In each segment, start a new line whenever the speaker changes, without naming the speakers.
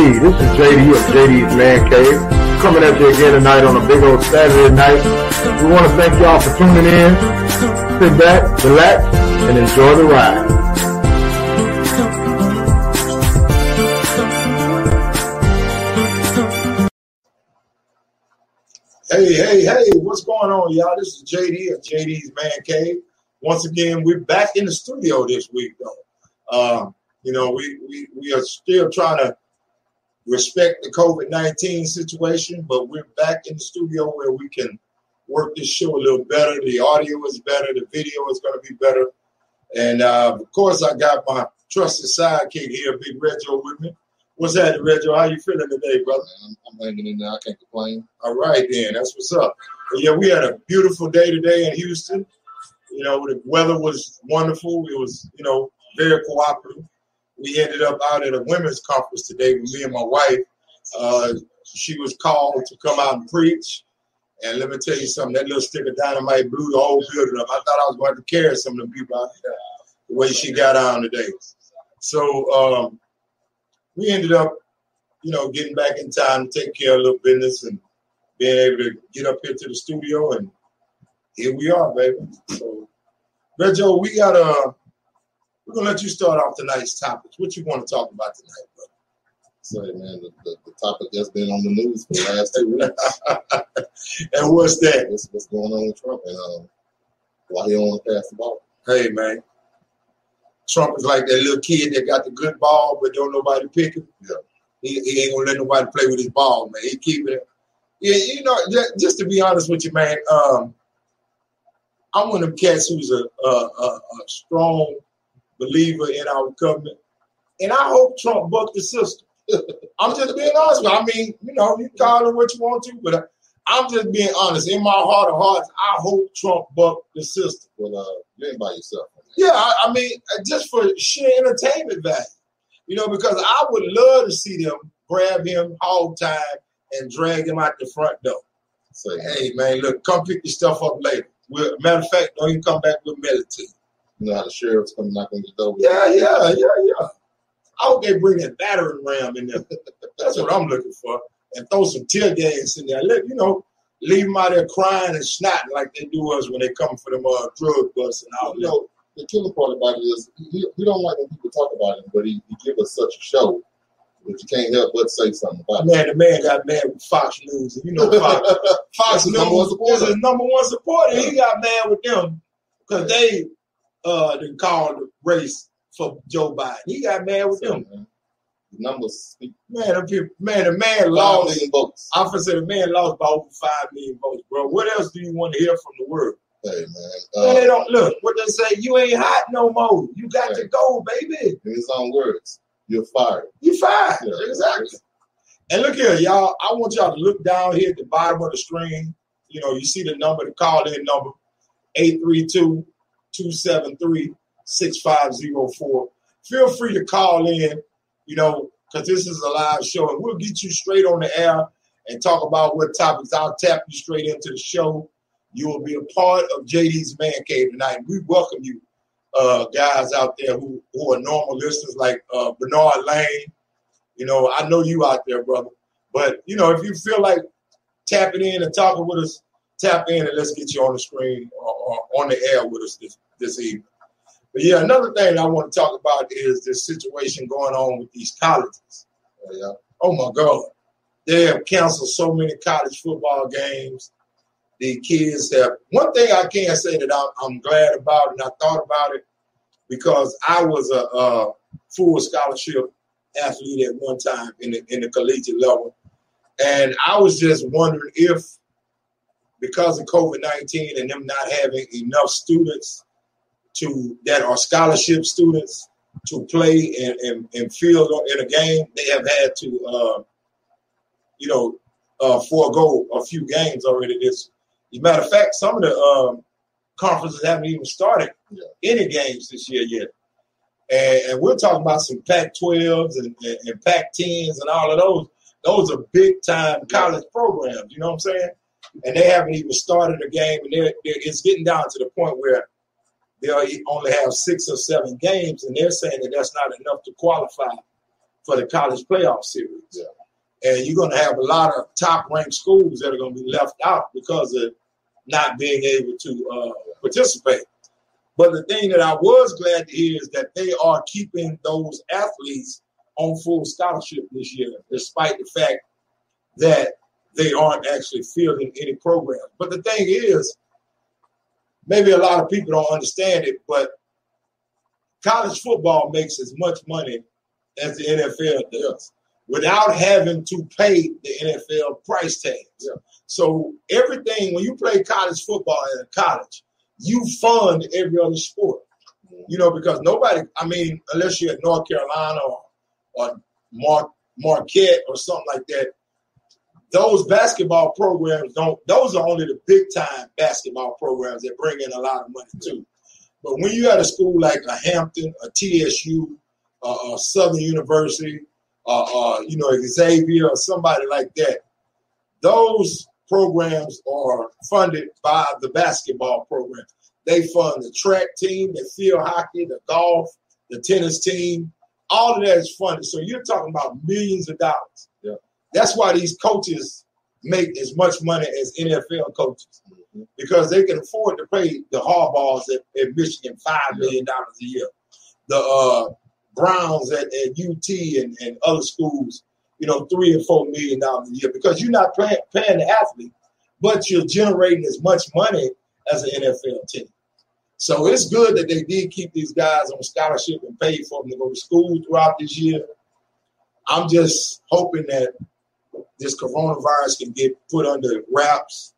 Hey, this is JD of JD's Mancave, coming at you again tonight on a big old Saturday night. We want to thank y'all for tuning in. Sit back, relax, and enjoy the ride.
Hey, what's going on, y'all? This is JD of JD's Mancave. Once again, we're back in the studio this week, though. We are still trying to respect the COVID-19 situation, but we're back in the studio where we can work this show a little better. The audio is better. The video is going to be better. And, of course, I got my trusted sidekick here, Big Reggo, with me. What's happening, Reggo? How you feeling today, brother?
I'm hanging in there. I can't complain.
All right, then. That's what's up. But yeah, we had a beautiful day today in Houston. You know, the weather was wonderful. It was, very cooperative. We ended up out at a women's conference today with me and my wife. She was called to come out and preach. And let me tell you something, that little stick of dynamite blew the whole building up. I thought I was going to carry some of the people out there the way she got on today. So we ended up, getting back in time to take care of a little business and being able to get up here to the studio. And here we are, baby. So, Reggo, we're going to let you start off tonight's topics. What you want to talk about tonight, brother?
Say, man, the topic that's been on the news for the last 2 weeks.
And what's that?
What's going on with Trump and why he don't want to pass the ball?
Hey, man. Trump is like that little kid that got the good ball, but don't nobody pick him.
Yeah.
He ain't going to let nobody play with his ball, man. He keeping it. Yeah, just to be honest with you, man, I'm one of them cats who's a strong believer in our government. And I hope Trump bucked the system. I'm just being honest with you. I mean, you can call it what you want to, but I'm just being honest. In my heart of hearts, I hope Trump bucked the system.
Well, you ain't by yourself.
Yeah, I mean, just for sheer entertainment value. Because I would love to see them grab him hog time and drag him out the front door. Say, hey, man, look, come pick your stuff up later. Matter of fact, don't even come back with military.
You know how the sheriff's come knock on your door?
Yeah. I hope they bring that battering ram in there. That's what I'm looking for. And throw some tear gas in there. Leave them out there crying and snotting like they do us when they come for them drug busts and all that.
The killing part about it is he don't like when people talk about him, but he give us such a show that you can't help but say something about it.
Man, the man got mad with Fox News. And Fox News is his number one supporter. Yeah. He got mad with them because they didn't call the race for Joe Biden. He got mad with them.
Man. The numbers speak.
Man, the man lost.
5 million votes.
I would say the man lost by over 5 million votes, bro. What else do you want to hear from the world?
Hey, man.
Man, they don't look. What they say, you ain't hot no more. You got to go, baby.
In his own words, you're fired.
You fired.
Yeah,
exactly. And look here, y'all. I want y'all to look down here at the bottom of the screen. You see the number, the call-in number, 832-273-6504. Feel free to call in, because this is a live show, and we'll get you straight on the air and talk about what topics. I'll tap you straight into the show. You will be a part of JD's Man Cave tonight. We welcome you, guys out there who are normal listeners like Bernard Lane. I know you out there, brother. But, if you feel like tapping in and talking with us, tap in and let's get you on the screen or on the air with us this evening. But, yeah, another thing I want to talk about is this situation going on with these colleges.
Yeah.
Oh, my God. They have canceled so many college football games. The kids have – one thing I can say that I'm glad about, and I thought about it because I was a full scholarship athlete at one time in the collegiate level. And I was just wondering if, because of COVID-19 and them not having enough students that are scholarship students to play and field in a game, they have had to, forego a few games already this. As a matter of fact, some of the conferences haven't even started any games this year yet. And we're talking about some Pac-12s and Pac-10s and all of those. Those are big-time college programs, you know what I'm saying? And they haven't even started a game, and it's getting down to the point where they'll only have 6 or 7 games, and they're saying that that's not enough to qualify for the college playoff series.
Yeah.
And you're going to have a lot of top-ranked schools that are going to be left out because of not being able to participate. But the thing that I was glad to hear is that they are keeping those athletes on full scholarship this year, despite the fact that they aren't actually fielding any programs. But the thing is, maybe a lot of people don't understand it, but college football makes as much money as the NFL does without having to pay the NFL price tags. Yeah. So everything, when you play college football in a college, you fund every other sport. You know, because nobody, I mean, unless you're at North Carolina or Marquette or something like that, those basketball programs those are only the big time basketball programs that bring in a lot of money too. But when you at a school like a Hampton, a TSU, a Southern University, Xavier or somebody like that, those programs are funded by the basketball program. They fund the track team, the field hockey, the golf, the tennis team. All of that is funded. So you're talking about millions of dollars. Yeah. That's why these coaches make as much money as NFL coaches, because they can afford to pay the Harbaughs at Michigan $5 million a year. The Browns at UT and other schools, $3 and $4 million a year, because you're not paying the athlete, but you're generating as much money as an NFL team. So it's good that they did keep these guys on scholarship and pay for them to go to school throughout this year. I'm just hoping that this coronavirus can get put under wraps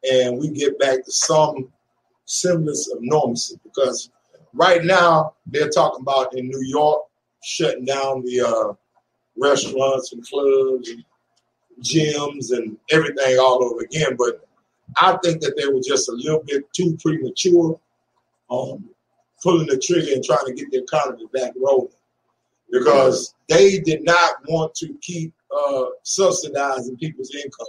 and we get back to some semblance of normalcy, because right now they're talking about in New York shutting down the restaurants and clubs and gyms and everything all over again. But I think that they were just a little bit too premature pulling the trigger and trying to get the economy back rolling, because they did not want to keep subsidizing people's income.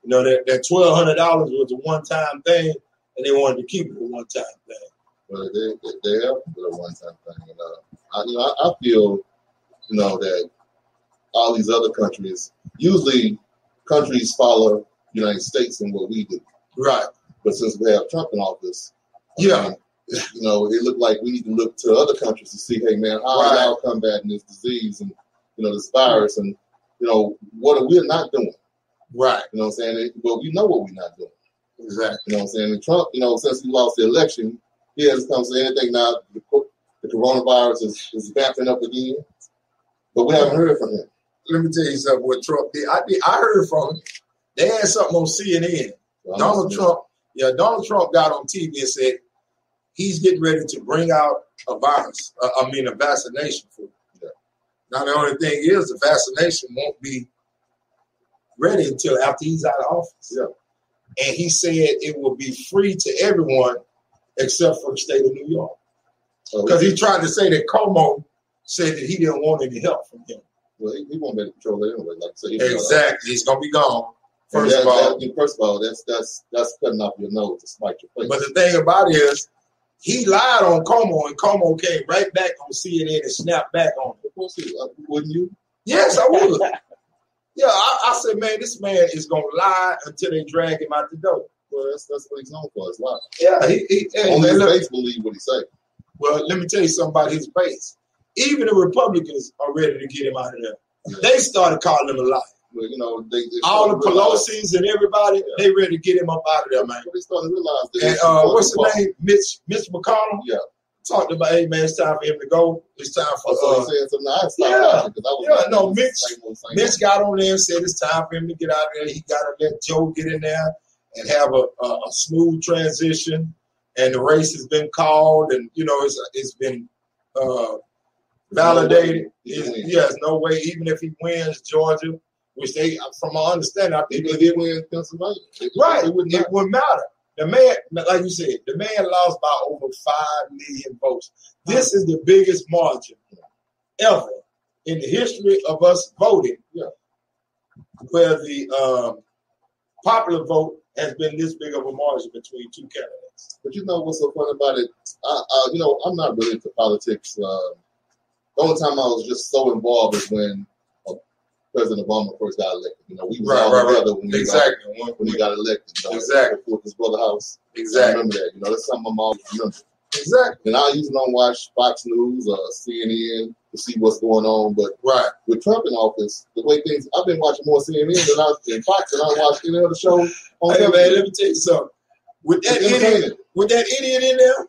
That $1,200 was a one-time thing, and they wanted to keep it a one-time thing.
Well, they have to do a one-time thing. I feel, that all these other countries, usually countries follow the United States in what we do.
Right.
But since we have Trump in office, it looked like we need to look to other countries to see, hey, man, how are y'all combating this disease and, this virus, and, what are we not doing?
Right.
You know what I'm saying? But we know what we're not doing.
Exactly.
You know what I'm saying? And Trump, since he lost the election, he hasn't come to say anything now. The coronavirus is vamping up again. But we haven't heard from him.
Let me tell you something what Trump did. I heard from him. They had something on CNN.
Well,
Donald Trump got on TV and said he's getting ready to bring out a vaccination for him. Yeah. Now, the only thing is the vaccination won't be ready until after he's out of office. Yeah. And he said it will be free to everyone except for the state of New York. Because he tried to say that Cuomo said that he didn't want any help from him.
Well, he won't be able to control it anyway. Like I said,
exactly. He's going to be gone.
First of all, that's cutting off your nose to spite your face.
But the thing about it is, he lied on Cuomo, and Cuomo came right back on CNN and snapped back on him.
Of course, wouldn't you?
Yes, I would. Yeah, I said, man, this man is going to lie until they drag him out the door.
Well, that's what he's known for, is lying.
Yeah,
only his base believe what he say.
Well, let me tell you something about his base. Even the Republicans are ready to get him out of there. Yeah. They started calling him a liar.
Well,
all the Pelosi's and everybody, they ready to get him up out of there, man.
They started to realize that.
And what's his name? Mitch McConnell?
Yeah.
Talked about, hey, man, it's time for him to go. It's time for Mitch got on there and said it's time for him to get out of there. He got to let Joe get in there and have a smooth transition. And the race has been called, and it's been validated. There's no way, even if he wins Georgia, which they, from my understanding, I think
they did win Pennsylvania.
Right, it wouldn't matter. The man, like you said, the man lost by over 5 million votes. This is the biggest margin ever in the history of us voting, where the popular vote has been this big of a margin between two candidates.
But what's so funny about it? I'm not really into politics The only time I was just so involved is when President Obama first got elected. You know, we was all together when he got elected. You know,
Exactly.
With his brother house.
Exactly.
I remember that. You know, that's something I'm always remember.
Exactly.
And I usually don't watch Fox News or CNN to see what's going on. But with Trump in office, the way things, I've been watching more CNN than Fox than I watched any other show.
Hey man, let me tell you something. With that idiot in there,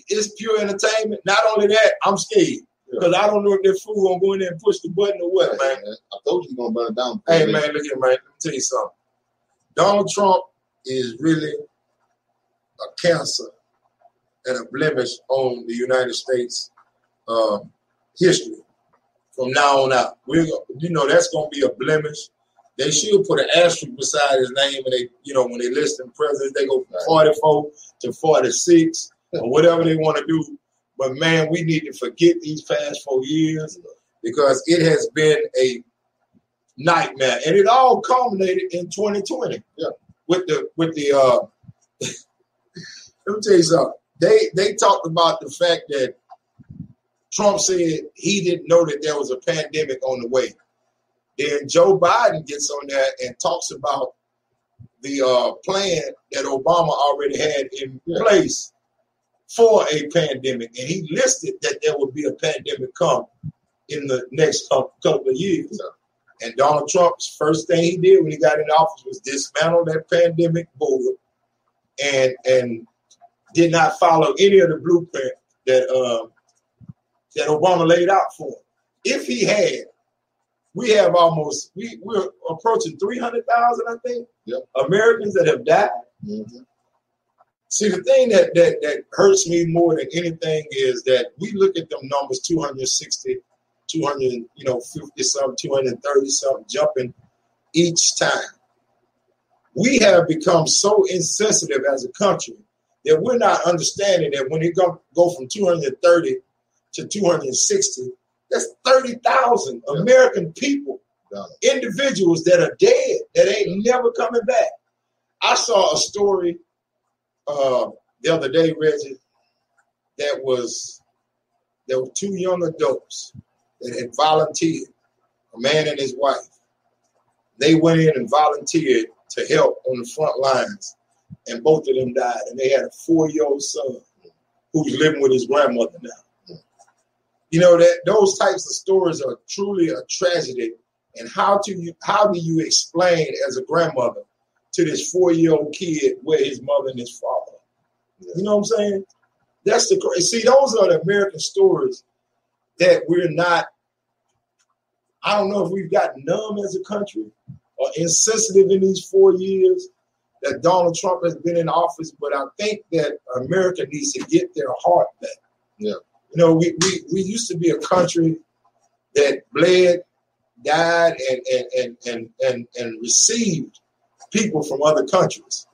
it's pure entertainment. Not only that, I'm scared. Because I don't know if that fool gonna go in there and push the button or what, man.
I told you he's gonna burn it down.
Hey man, look here, man. Let me tell you something. Donald Trump is really a cancer and a blemish on the United States history from now on out. That's gonna be a blemish. They should put an asterisk beside his name, and when they list them presidents, they go from 44 to 46 or whatever they want to do. But, man, we need to forget these past 4 years because it has been a nightmare. And it all culminated in 2020 with the let me tell you something. They talked about the fact that Trump said he didn't know that there was a pandemic on the way. Then Joe Biden gets on there and talks about the plan that Obama already had in place for a pandemic, and he listed that there would be a pandemic come in the next couple of years. And Donald Trump's first thing he did when he got in office was dismantle that pandemic board and did not follow any of the blueprint that Obama laid out for him. If he had, we're approaching 300,000, I think, Americans that have died. Mm-hmm. See, the thing that hurts me more than anything is that we look at them numbers, 260, 250 something, 230 something, jumping each time. We have become so insensitive as a country that we're not understanding that when it go from 230 to 260, that's 30,000 American people, individuals that are dead, that ain't never coming back. I saw a story the other day, Reggie, there were two young adults that had volunteered, a man and his wife. They went in and volunteered to help on the front lines, and both of them died. And they had a 4-year-old son who's living with his grandmother now. You know, that those types of stories are truly a tragedy. And how do you explain as a grandmother to this 4-year-old kid where his mother and his father? You know what I'm saying? That's see, those are the American stories that we're not. I don't know if we've gotten numb as a country or insensitive in these 4 years that Donald Trump has been in office, but I think that America needs to get their heart back. Yeah. You know, we used to be a country that bled, died, and received people from other countries.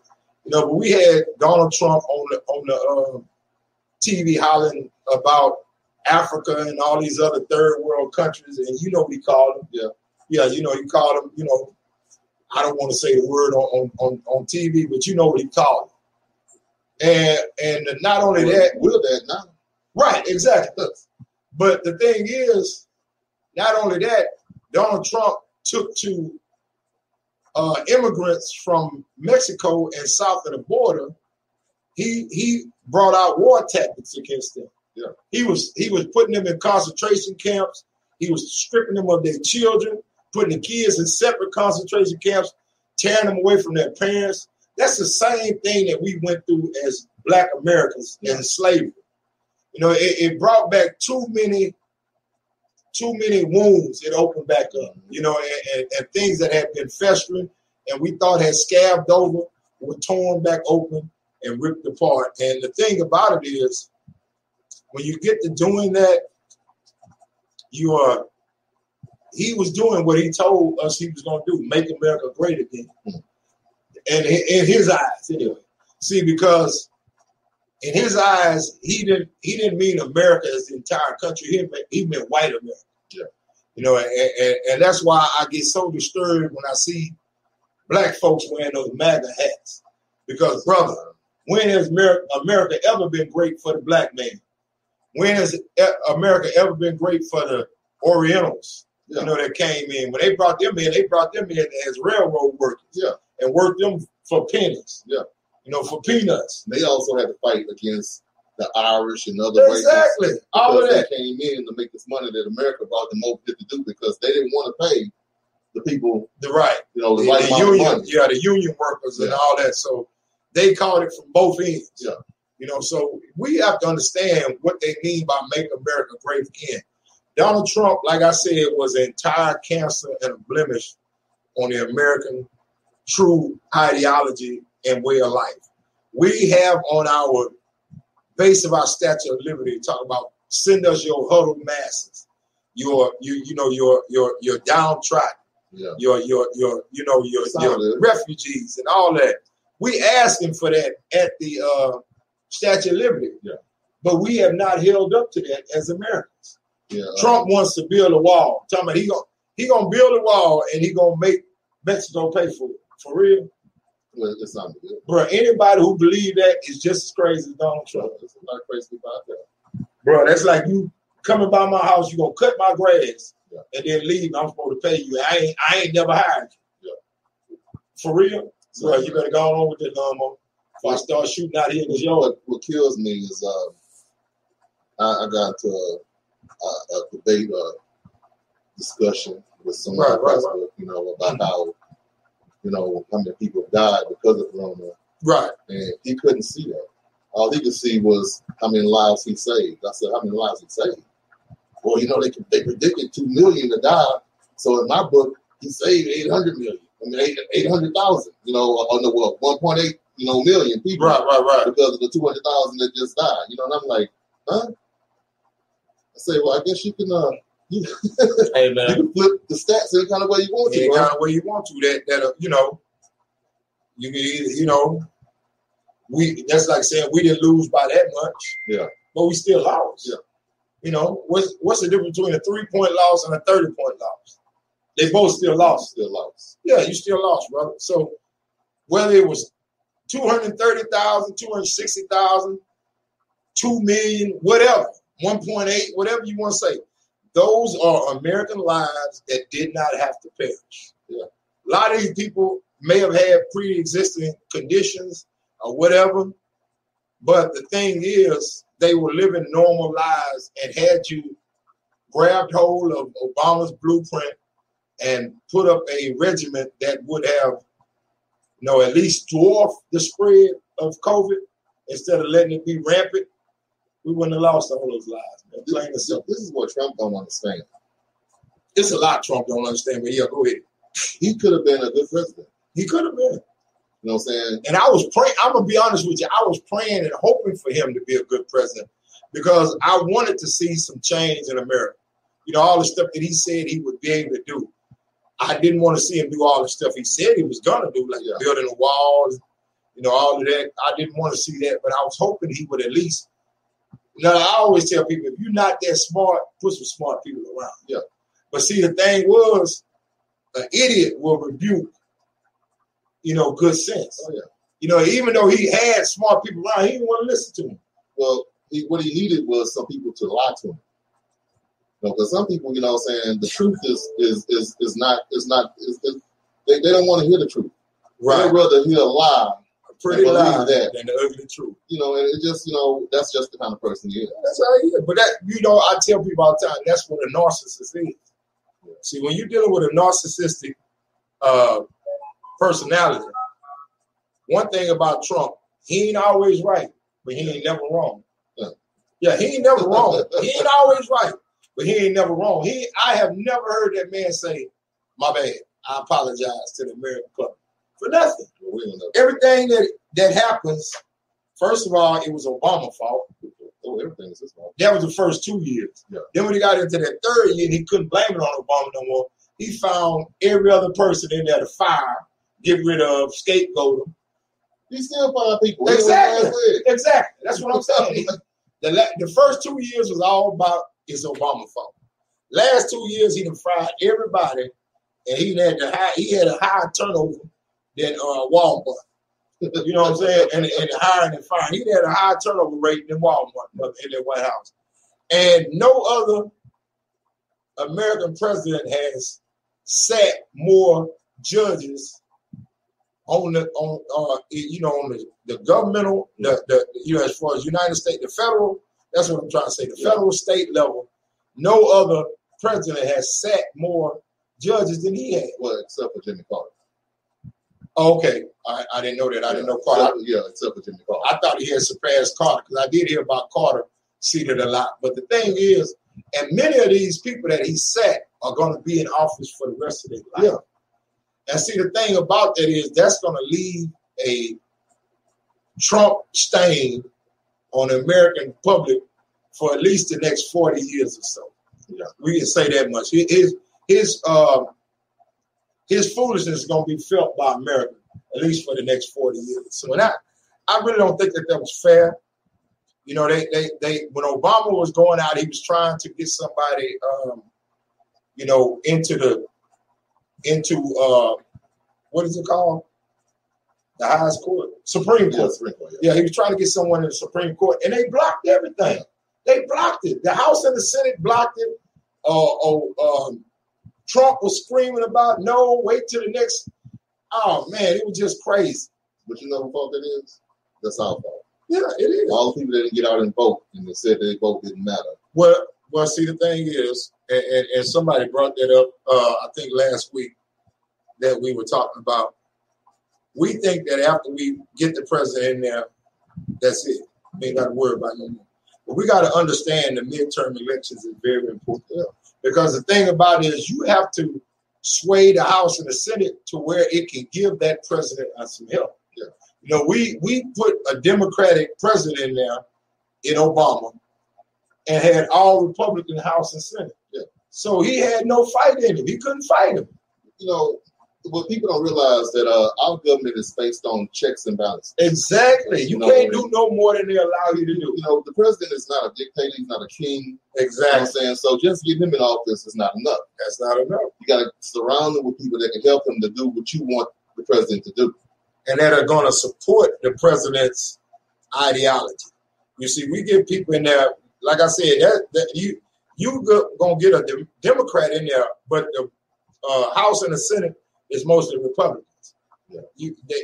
You know, but we had Donald Trump on the TV hollering about Africa and all these other third world countries, and you know what he called them. Yeah, you know, he called them, you know, I don't want to say the word on TV, but you know what he called them. And not only that,
we're that now.
Right, exactly. But the thing is, not only that, Donald Trump took to immigrants from Mexico and south of the border. He brought out war tactics against them. Yeah. He was putting them in concentration camps. He was stripping them of their children, putting the kids in separate concentration camps, tearing them away from their parents. That's the same thing that we went through as Black Americans in slavery. You know, it brought back too many wounds. It opened back up, you know, and things that had been festering and we thought had scabbed over were torn back open and ripped apart. And the thing about it is, when you get to doing that, he was doing what he told us he was going to do, make America great again. And in his eyes, anyway. See, because in his eyes, he didn't mean America as the entire country. He meant white America. Yeah. You know, and that's why I get so disturbed when I see Black folks wearing those MAGA hats. Because, brother, when has America ever been great for the Black man? When has America ever been great for the Orientals? Yeah. You know, that came in. When they brought them in as railroad workers. Yeah. And worked them for pennies. Yeah. You know, for peanuts.
They also had to fight against the Irish and other races.
Exactly. All of that.
They came in to make this money that America brought them over here to do because they didn't want to pay the people.
The union. Yeah, the union workers and all that. So they caught it from both ends. Yeah. You know, so we have to understand what they mean by make America great again. Donald Trump, like I said, was an entire cancer and a blemish on the American true ideology and way of life. We have on our base of our Statue of Liberty talk about send us your huddled masses, your downtrodden, your refugees and all that. We asking for that at the Statue of Liberty, but we have not held up to that as Americans. Yeah, Trump wants to build a wall. Talking about he gonna build a wall and he gonna make Mexico pay for it. For real?
Well, it's not good.
Bro, anybody who believes that is just as crazy as Donald Trump.
There's a lot of crazy people out there.
Bro, that's like you coming by my house, you gonna cut my grass and then leave. I'm supposed to pay you. I ain't never hired you. Yeah. For real? So you better go on with that lawnmower. If I start shooting out here in this yard.
What kills me is I got into a debate discussion with someone about how many people died because of Corona.
Right.
And he couldn't see that. All he could see was how many lives he saved. I said, how many lives he saved? Well, they predicted 2 million to die. So in my book, he saved 800 million. 800,000, 1.8, million people.
Right.
Because of the 200,000 that just died. And I'm like, huh? I say, well, I guess you can,
hey, man.
you can flip the stats any kind of way you want to.
Any kind of way you want to. That's like saying we didn't lose by that much.
Yeah.
But we still lost.
Yeah.
What's the difference between a 3-point loss and a 30-point loss? They both still lost.
Still lost.
Yeah, you still lost, brother. So whether it was 230,000, 260,000, 2 million, whatever, 1.8, whatever you want to say, those are American lives that did not have to perish.
Yeah.
A lot of these people may have had pre-existing conditions or whatever, but the thing is, they were living normal lives, and had you grabbed hold of Obama's blueprint and put up a regimen that would have, at least dwarfed the spread of COVID instead of letting it be rampant, we wouldn't have lost all those lives. Man. Plain and simple.
This is what Trump don't understand.
It's a lot Trump don't understand, but yeah, go ahead.
He could have been a good president.
He could have been.
You know what I'm saying?
And I was praying, I'm going to be honest with you, I was praying and hoping for him to be a good president because I wanted to see some change in America. All the stuff that he said he would be able to do. I didn't want to see him do all the stuff he said he was going to do, like building the walls, all of that. I didn't want to see that, but I was hoping he would at least. I always tell people, if you're not that smart, put some smart people around.
Yeah.
But see, the thing was, an idiot will rebuke, good sense.
Oh, yeah.
Even though he had smart people around, he didn't want to listen to him.
Well, what he needed was some people to lie to him. Because some people, the truth is not they don't want to hear the truth.
Right.
They'd rather hear a lie.
Pretty lie than the ugly truth.
And it just, that's just the kind of person he is.
That's how he is. But that, I tell people all the time, that's what a narcissist is. Yeah. See, when you're dealing with a narcissistic personality, one thing about Trump, he ain't always right, but he ain't never wrong. Yeah, he ain't never wrong. He ain't always right, but he ain't never wrong. I have never heard that man say, my bad, I apologize to the American public. For nothing. Everything that happens, first of all, it was Obama's fault.
Oh, everything is his fault.
That was the first 2 years. Yeah. Then when he got into that third year, he couldn't blame it on Obama no more. He found every other person in there to fire, get rid of, scapegoat them.
He still find people.
Exactly. That's what I'm saying. The first 2 years was all about it's Obama's fault. Last 2 years, he done fired everybody, and he had a higher turnover than Walmart. You know what I'm saying? And hiring and firing. He had a higher turnover rate than Walmart in the White House. And no other American president has sat more judges on the governmental, as far as United States, the federal. That's what I'm trying to say. The federal, state level. No other president has sat more judges than he had.
Well, except for Jimmy Carter.
Okay, I didn't know that. I didn't know Carter.
Except for Jimmy Carter.
I thought he had surpassed Carter because I did hear about Carter seated a lot. But the thing is, and many of these people that he sat are going to be in office for the rest of their life.
Yeah.
And see, the thing about that is that's going to leave a Trump stain on the American public for at least the next 40 years or so. Yeah, we can say that much. His foolishness is going to be felt by America at least for the next 40 years. So I really don't think that was fair. You know, they when Obama was going out, he was trying to get somebody, into what is it called? The highest court, Supreme Court. Yeah, he was trying to get someone in the Supreme Court, and they blocked everything. They blocked it. The House and the Senate blocked it. Trump was screaming about, no, wait till the next. Oh, man, it was just crazy.
But you know who fault that is? That's our fault.
Yeah, it is.
All the people that didn't get out and vote, and they said their vote didn't matter.
Well, see, the thing is, and somebody brought that up, I think last week, that we were talking about. We think that after we get the president in there, that's it. We ain't got to worry about no more. But we got to understand the midterm elections is very important. Yeah. Because the thing about it is you have to sway the House and the Senate to where it can give that president some help. Yeah. You know, we put a Democratic president in there in Obama and had all Republican House and Senate. Yeah. So he had no fight in him. He couldn't fight him.
You know, what people don't realize that our government is based on checks and balances.
Exactly. You can't do no more than they allow you to do.
You know, the president is not a dictator. He's not a king.
Exactly.
You know what I'm saying? So just getting him in office is not enough.
That's not enough.
You got to surround him with people that can help him to do what you want the president to do.
And that are going to support the president's ideology. You see, we get people in there, like I said, that you going to get a Democrat in there, but the House and the Senate is mostly Republicans. Yeah.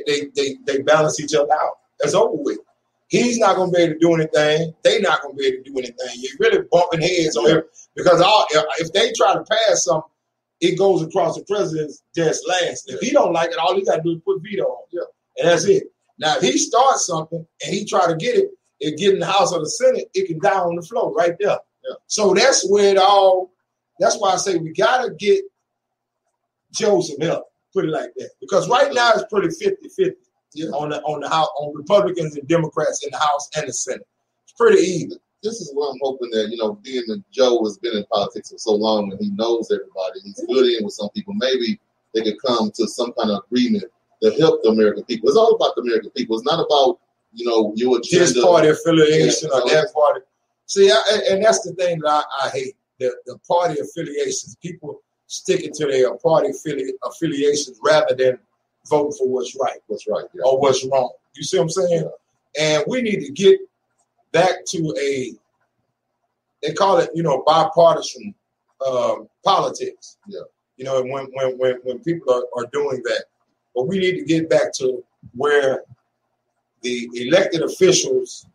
They balance each other out. That's over with. He's not going to be able to do anything. They're not going to be able to do anything. You're really bumping heads on him because if they try to pass something, it goes across the president's desk last. If he don't like it, all he got to do is put veto on it. Yeah. And that's it. Now, if he starts something and he try to get it in the House or the Senate, it can die on the floor right there. Yeah. So that's where that's why I say we got to get Joe some help. Put it like that, because right now it's pretty 50-50 on the House, on Republicans and Democrats in the House and the Senate. It's pretty even.
This is what I'm hoping that, being that Joe has been in politics for so long and he knows everybody, he's good in with some people. Maybe they could come to some kind of agreement to help the American people. It's all about the American people. It's not about your agenda.
This party affiliation or that party. See, and that's the thing that I hate the party affiliations. People sticking to their party affiliations rather than voting for what's right. Or what's wrong. You see what I'm saying? Yeah. And we need to get back to they call it, bipartisan politics. Yeah. When people are doing that. But we need to get back to where the elected officials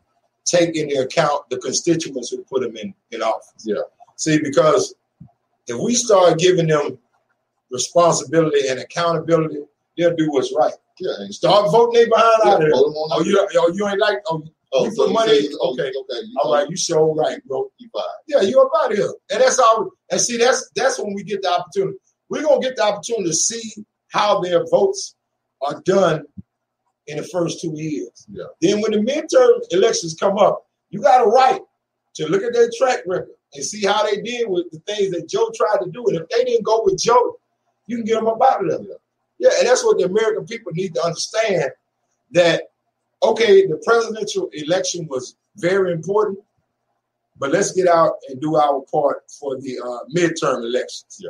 take into account the constituents who put them in office. Yeah. See, because if we start giving them responsibility and accountability, they'll do what's right. Yeah. Start voting they behind out of there. You ain't like, you put money. Okay. All right, you show right, bro. You fine. Yeah, you're up out of here. And that's all. And see, that's when we get the opportunity. We're going to get the opportunity to see how their votes are done in the first 2 years. Yeah. Then when the midterm elections come up, you got a right to look at their track record and see how they did with the things that Joe tried to do. And if they didn't go with Joe, you can get them up out of there. Yeah, and that's what the American people need to understand, that, okay, the presidential election was very important, but let's get out and do our part for the midterm elections. Yeah.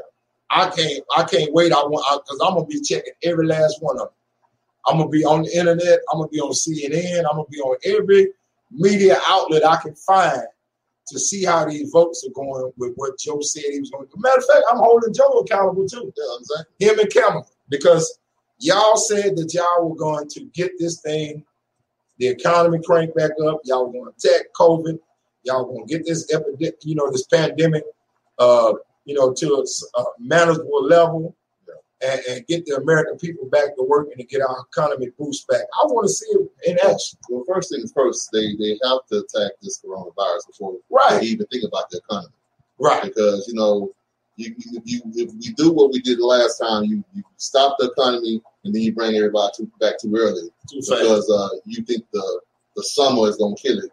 I can't wait. Because I'm going to be checking every last one of them. I'm going to be on the internet. I'm going to be on CNN. I'm going to be on every media outlet I can find to see how these votes are going with what Joe said he was going to do. Matter of fact, I'm holding Joe accountable too.
Yeah, exactly.
Him and Kamala, because y'all said that y'all were going to get this thing, the economy cranked back up. Y'all were going to attack COVID. Y'all were going to get this epidemic, this pandemic, to a manageable level, and get the American people back to work and to get our economy boost back. I want to see it in action.
Well, first things first, they have to attack this coronavirus before they even think about the economy.
Right.
Because, if we do what we did the last time, you stop the economy and then you bring everybody back too early. Because you think the summer is going to kill it.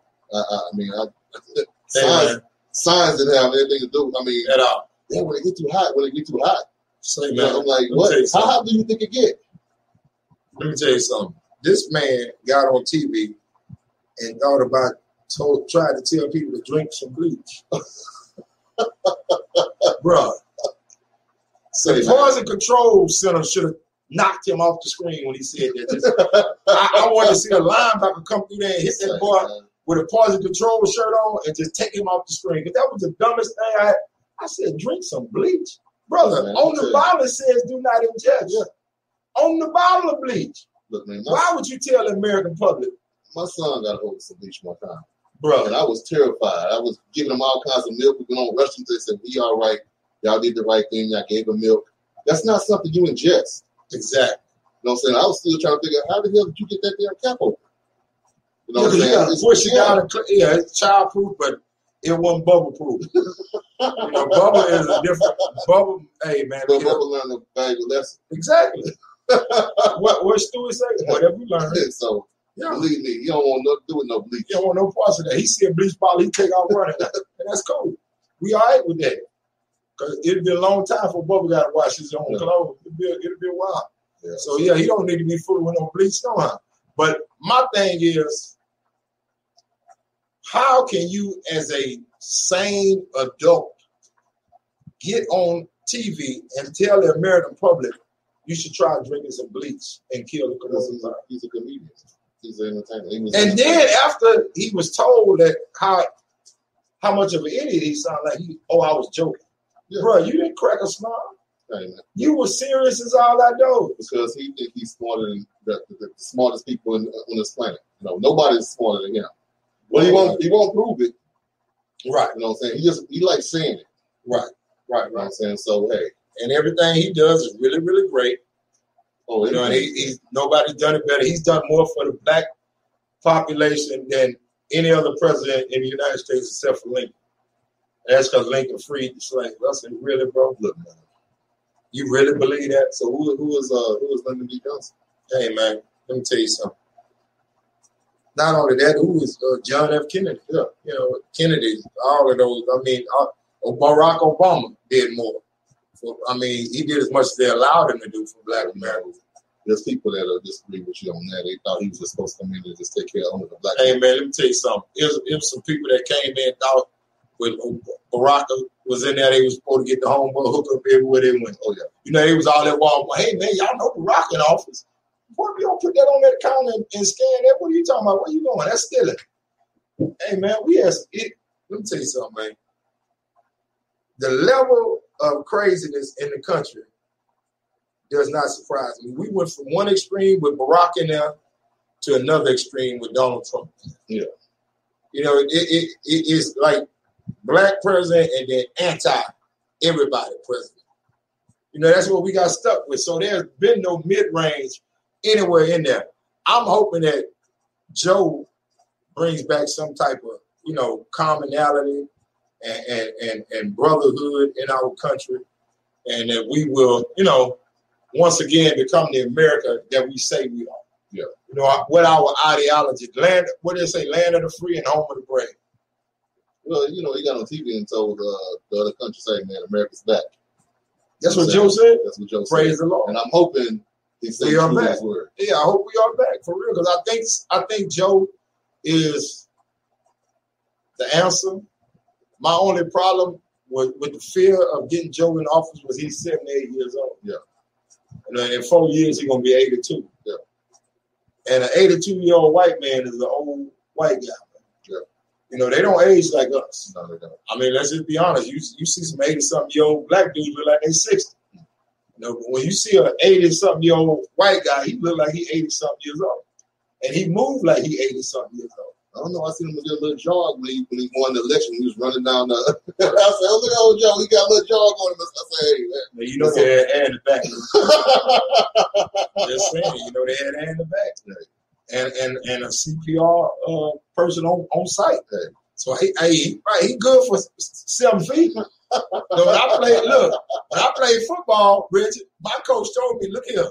Science didn't have anything to do.
At all.
Yeah, when it get too hot.
Say, man,
I'm like, what? How hot do you think it get?
Let me tell you something. This man got on TV and tried to tell people to drink some bleach. Bruh. The Poison Control Center should have knocked him off the screen when he said that. I wanted to see a linebacker come through there and hit that boy with a Poison Control shirt on and just take him off the screen. Because that was the dumbest thing I said, drink some bleach. Brother, man, on the bottle it says do not ingest. Yeah. On the bottle of bleach.
Look, man,
why would you tell the American public?
My son got a hold of some bleach one time.
Bro.
And I was terrified. I was giving him all kinds of milk. We went on Russian. They said, "We all right. Y'all did the right thing. Y'all gave him milk." That's not something you ingest.
Exactly.
You know what I'm saying? I was still trying to figure out how the hell did you get that damn cap open? You know what I'm saying?
It's childproof, but it wasn't bubble proof. Bubble is a different bubble. Hey man,
but bubble learned a valuable lesson.
Exactly. what Stewie say? Whatever you learn.
So believe me, you don't want nothing to do with no bleach.
You don't want no parts of that. He see a bleach bottle, he take off running, and that's cool. We all right with that. Cause it'll be a long time for Bubba got to wash his own clothes. It'll be a while. Yeah. So he don't need to be fooling with no bleach, no how. But my thing is, how can you, as a sane adult, get on TV and tell the American public you should try drinking some bleach and kill the coronavirus?
He's a comedian. He's an entertainer.
And then after he was told that how much of an idiot he sounded like, I was joking. Yeah. Bro, you didn't crack a smile.
Hey,
you were serious as all I know.
Because he thinks he's smarter than the smartest people on this planet. Nobody's smarter than him. Well, he won't prove it.
Right.
You know what I'm saying? He likes saying it.
Right.
You know what I'm saying? So, hey.
And everything he does is really, really great.
Oh,
and he's nobody's done it better. He's done more for the black population than any other president in the United States except for Lincoln. That's because Lincoln freed the slaves. I said, really, bro?
Look, man.
You really believe that?
So who was Lyndon B. Johnson?
Hey, man, let me tell you something. Not only that, who was John F. Kennedy? Yeah. Kennedy, all of those. Barack Obama did more. He did as much as they allowed him to do for black Americans.
There's people that disagree with you on that. They thought he was just supposed to come in and just take care of the black
people. Hey, man, let me tell you something. It was some people that came in and thought when Barack was in there, they was supposed to get the homeboy hook up everywhere they went. Oh, yeah. They was all that wild. Hey, man, y'all know Barack in office. Boy, if you don't put that on that counter and scan that, what are you talking about? Where you going? That's stealing. Hey, man, let me tell you something, man. The level of craziness in the country does not surprise me. We went from one extreme with Barack in there to another extreme with Donald Trump.
Yeah.
It is like black president and then anti-everybody president. That's what we got stuck with. So there's been no mid-range anywhere in there. I'm hoping that Joe brings back some type of, commonality and brotherhood in our country, and that we will, once again become the America that we say we are.
Yeah.
What our ideology, land of the free and home of the brave.
Well, he got on TV and told the other country, saying, man, America's back.
That's what Joe said?
That's what Joe said.
Praise the Lord.
And I'm hoping he says his word.
Yeah, I hope we are back, for real, because I think Joe is the answer. My only problem with the fear of getting Joe in office was he's 78 years old.
Yeah.
And in 4 years, he's going to be 82.
Yeah.
And an 82-year-old white man is an old white guy.
Yeah.
You know, they don't age like us.
No, they don't.
I mean, let's just be honest. You see some 80-something-year-old black dudes look like they 60. You know, but when you see an 80-something-year-old white guy, he look like he 80-something years old. And he moved like he 80-something years old.
I don't know. I seen him do a little jog when he won the election. He was running down the. I said, "Oh, look at old Joe. He got a little jog on him." I said, "Hey, man."
Now, you know they had air in the back. Just saying, you know they had air in the back, and a CPR person on site.
Hey.
So he good for 7 feet. When I played football, Richard, my coach told me, "Look here,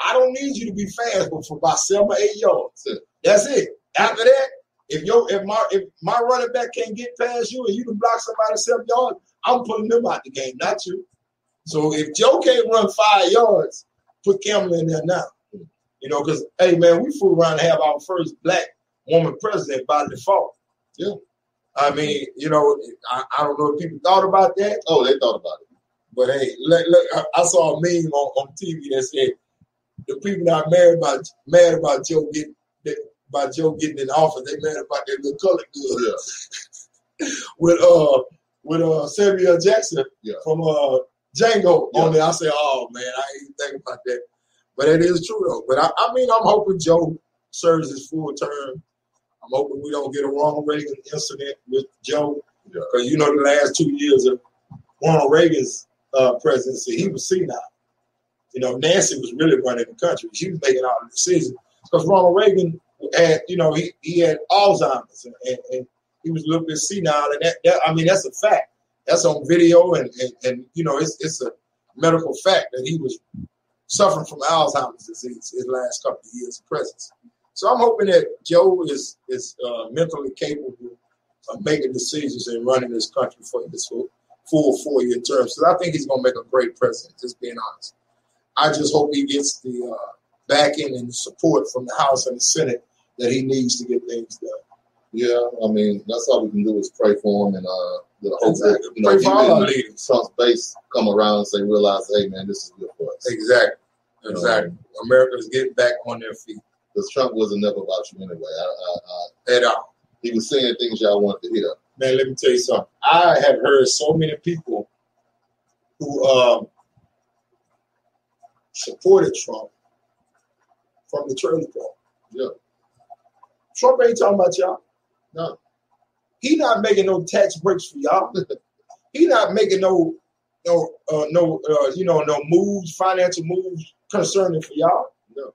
I don't need you to be fast, but for about 7 or 8 yards. That's it. After that." If my running back can't get past you and you can block somebody 7 yards, I'm pulling them out the game, not you. So if Joe can't run 5 yards, put Campbell in there now. You know, because, hey, man, we flew around to have our first black woman president by default.
Yeah.
I mean, you know, I don't know if people thought about that.
Oh, they thought about it.
But, hey, look, I saw a meme on TV that said the people that are mad about Joe getting in office, they mad about that little color good. Yeah. with Samuel Jackson from Django on there. I say, oh man, I ain't even think about that. But it is true though. But I mean, I'm hoping Joe serves his full term. I'm hoping we don't get a Ronald Reagan incident with Joe. Because you know the last 2 years of Ronald Reagan's presidency, he was senile. You know, Nancy was really running the country. She was making all the decisions. Because Ronald Reagan had, you know, he had Alzheimer's and he was a little bit senile, and that I mean that's a fact. That's on video, and you know it's a medical fact that he was suffering from Alzheimer's disease his last couple of years of presidency. So I'm hoping that Joe is mentally capable of making decisions and running this country for his full 4-year term. So I think he's going to make a great president. Just being honest, I just hope he gets the backing and support from the House and the Senate that he needs to get things done.
Yeah, I mean, that's all we can do is pray for him and hope that, you
pray for all our
know,
leaders.
Trump's base come around and say, realize, hey, man, this is good for us.
Exactly. America's getting back on their feet.
Because Trump wasn't never about you anyway.
At all.
He was saying things y'all wanted to hear.
Man, let me tell you something. I have heard so many people who supported Trump from the trailer park.
Yeah.
Trump ain't talking about y'all.
No.
He not making no tax breaks for y'all. He not making no moves, financial moves concerning for y'all.
No.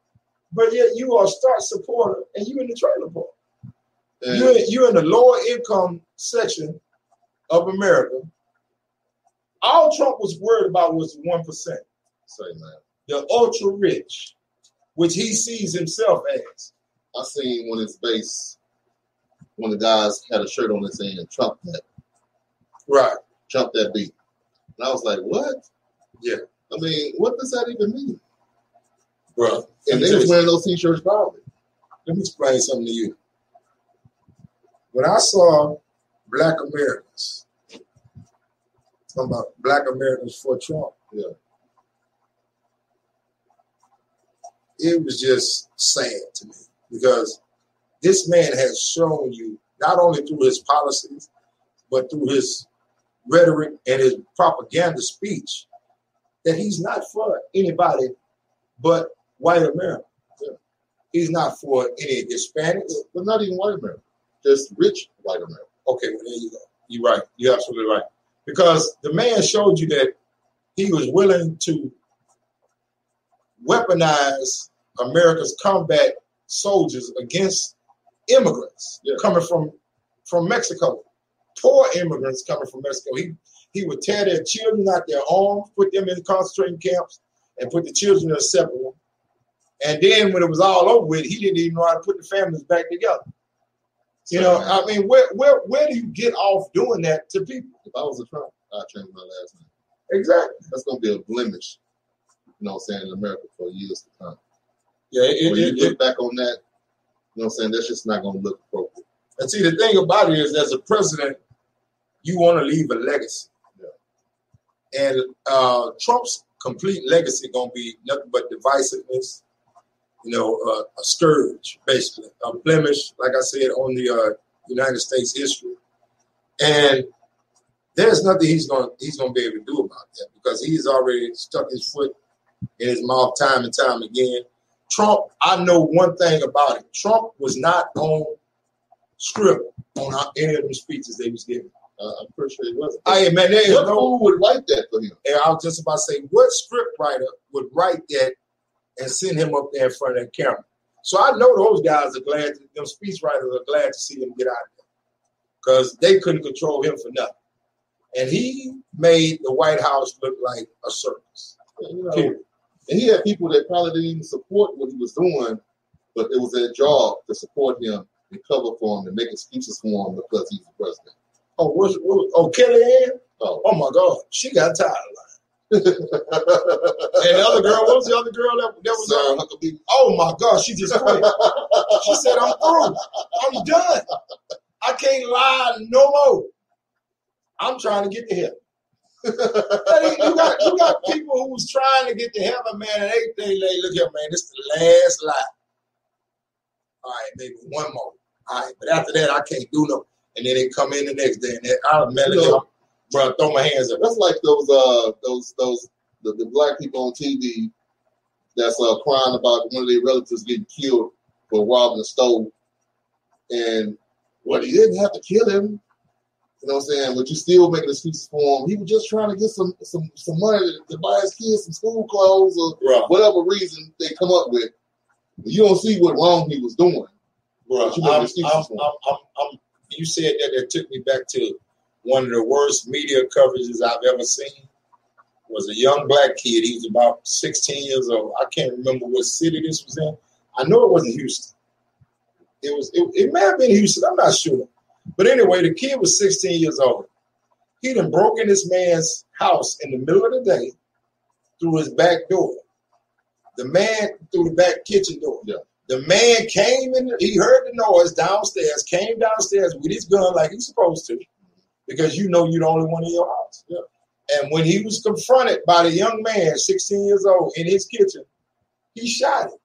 But yet you are a star supporter and you in the trailer park. You're in the lower income section of America. All Trump was worried about was the 1%.
Say, man.
The ultra rich, which he sees himself as.
I seen one of the guys had a shirt on that saying Trump that.
Right.
Trump that beat. And I was like, what?
Yeah.
I mean, what does that even mean?
Bro.
And they was wearing those t-shirts probably.
Let me explain something to you. When I saw Black Americans, talking about Black Americans for Trump, it was just sad to me because this man has shown you, not only through his policies, but through his rhetoric and his propaganda speech, that he's not for anybody but white America. Yeah. He's not for any Hispanics.
But not even white America. Just rich white America.
Okay, well, there you go. You're right. You're absolutely right. Because the man showed you that he was willing to weaponize America's combat soldiers against immigrants coming from Mexico. Poor immigrants coming from Mexico. He would tear their children out their arms, put them in concentrating camps, and put the children in a separate one. And then when it was all over with, he didn't even know how to put the families back together. You know, I mean, where do you get off doing that to people?
If I was a Trump, I'd change my last name.
Exactly.
That's going to be a blemish, you know what I'm saying, in America for years to come.
Yeah,
when you look back on that, you know what I'm saying, that's just not going to look appropriate.
And see, the thing about it is, as a president, you want to leave a legacy. Yeah. And Trump's complete legacy going to be nothing but divisiveness, you know, a scourge, basically, a blemish, like I said, on the United States history. And there's nothing he's gonna be able to do about that because he's already stuck his foot in his mouth time and time again. Trump, I know one thing about it. Trump was not on script on any of them speeches they was giving.
I'm pretty sure he wasn't.
Hey, man, there is
what
no
fool would write that for him?
And I was just about to say, what script writer would write that and send him up there in front of that camera? So I know those guys are glad, them speech writers are glad to see him get out of there because they couldn't control him for nothing. And he made the White House look like a circus.
You know, and he had people that probably didn't even support what he was doing, but it was their job to support him and cover for him and make excuses for him because he's the president.
Kellyanne? Oh my God, she got tired of lying. And the other girl, what was the other girl that was on? Oh my God, she just quit. She said, I'm through. I'm done. I can't lie no more. I'm trying to get to heaven. You got people who's trying to get to heaven, man, and they think, look here, man, this is the last lie. All right, maybe one more. All right, but after that, I can't do no. And then they come in the next day, and I'll bro, throw my hands up.
That's like those the black people on TV that's crying about one of their relatives getting killed for robbing a store, and he didn't have to kill him. You know what I'm saying? But you still making excuses for him. He was just trying to get some money to buy his kids some school clothes or whatever reason they come up with. But you don't see what wrong he was doing.
Bro, you said that took me back to one of the worst media coverages I've ever seen. Was a young black kid. He was about 16 years old. I can't remember what city this was in. I know it wasn't Houston. It may have been Houston. I'm not sure. But anyway, the kid was 16 years old. He done broke in this man's house in the middle of the day through his back door. The man through the back kitchen door. Yeah. The man came in, he heard the noise downstairs, came downstairs with his gun like he's supposed to, because you know you're the only one in your house. Yeah. And when he was confronted by the young man, 16 years old, in his kitchen, he shot him.